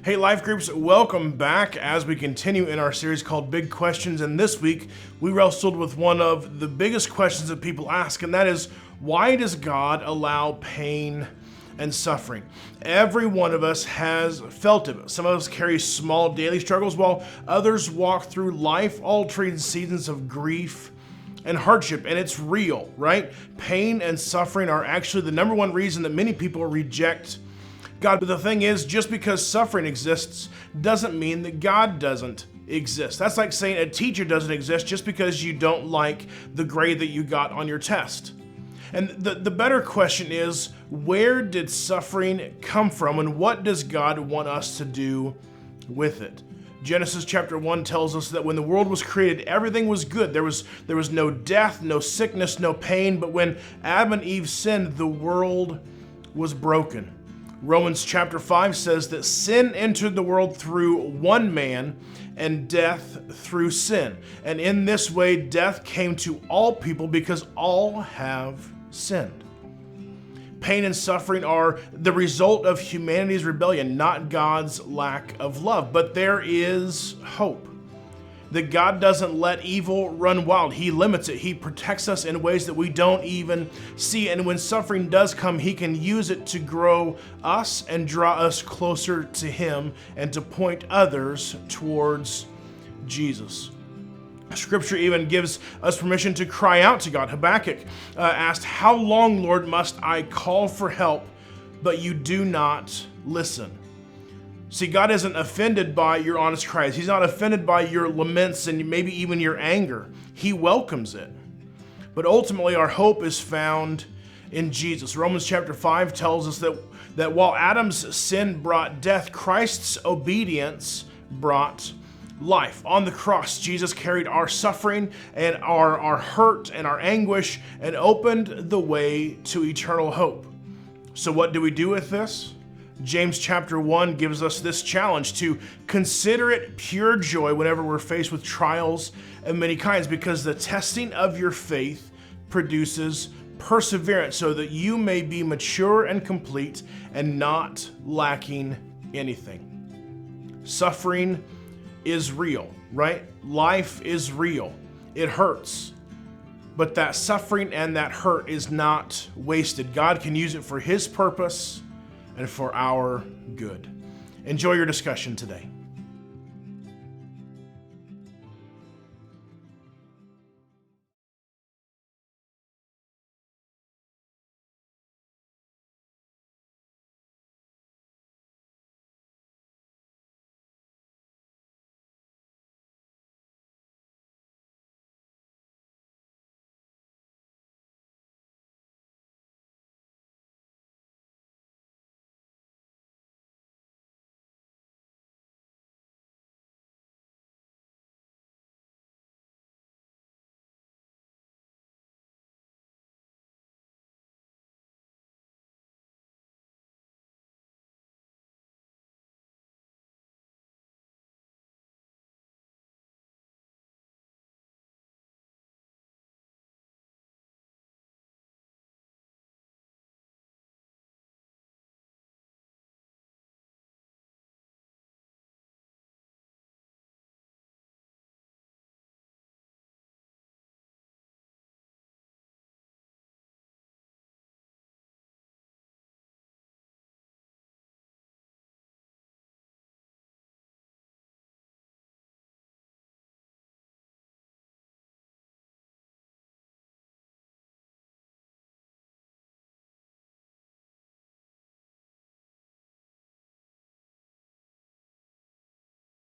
Hey, Life Groups, welcome back as we continue in our series called Big Questions. And this week, we wrestled with one of the biggest questions that people ask, and that is, why does God allow pain and suffering? Every one of us has felt it. Some of us carry small daily struggles, while others walk through life-altering seasons of grief and hardship, and it's real, right? Pain and suffering are actually the number one reason that many people reject God. But the thing is, just because suffering exists doesn't mean that God doesn't exist. That's like saying a teacher doesn't exist just because you don't like the grade that you got on your test. And the better question is, where did suffering come from, and what does God want us to do with it? Genesis chapter 1 tells us that when the world was created, everything was good. There was no death, no sickness, no pain. But when Adam and Eve sinned, the world was broken. Romans chapter 5 says that sin entered the world through one man, and death through sin. And in this way, death came to all people because all have sinned. Pain and suffering are the result of humanity's rebellion, not God's lack of love. But there is hope. That God doesn't let evil run wild. He limits it. He protects us in ways that we don't even see. And when suffering does come, He can use it to grow us and draw us closer to Him and to point others towards Jesus. Scripture even gives us permission to cry out to God. Habakkuk asked, "How long, Lord, must I call for help, but you do not listen?" See, God isn't offended by your honest cries. He's not offended by your laments and maybe even your anger. He welcomes it. But ultimately, our hope is found in Jesus. Romans chapter 5 tells us that while Adam's sin brought death, Christ's obedience brought life. On the cross, Jesus carried our suffering and our hurt and our anguish and opened the way to eternal hope. So what do we do with this? James chapter 1 gives us this challenge to consider it pure joy whenever we're faced with trials of many kinds, because the testing of your faith produces perseverance, so that you may be mature and complete and not lacking anything. Suffering is real, right? Life is real. It hurts. But that suffering and that hurt is not wasted. God can use it for His purpose and for our good. Enjoy your discussion today.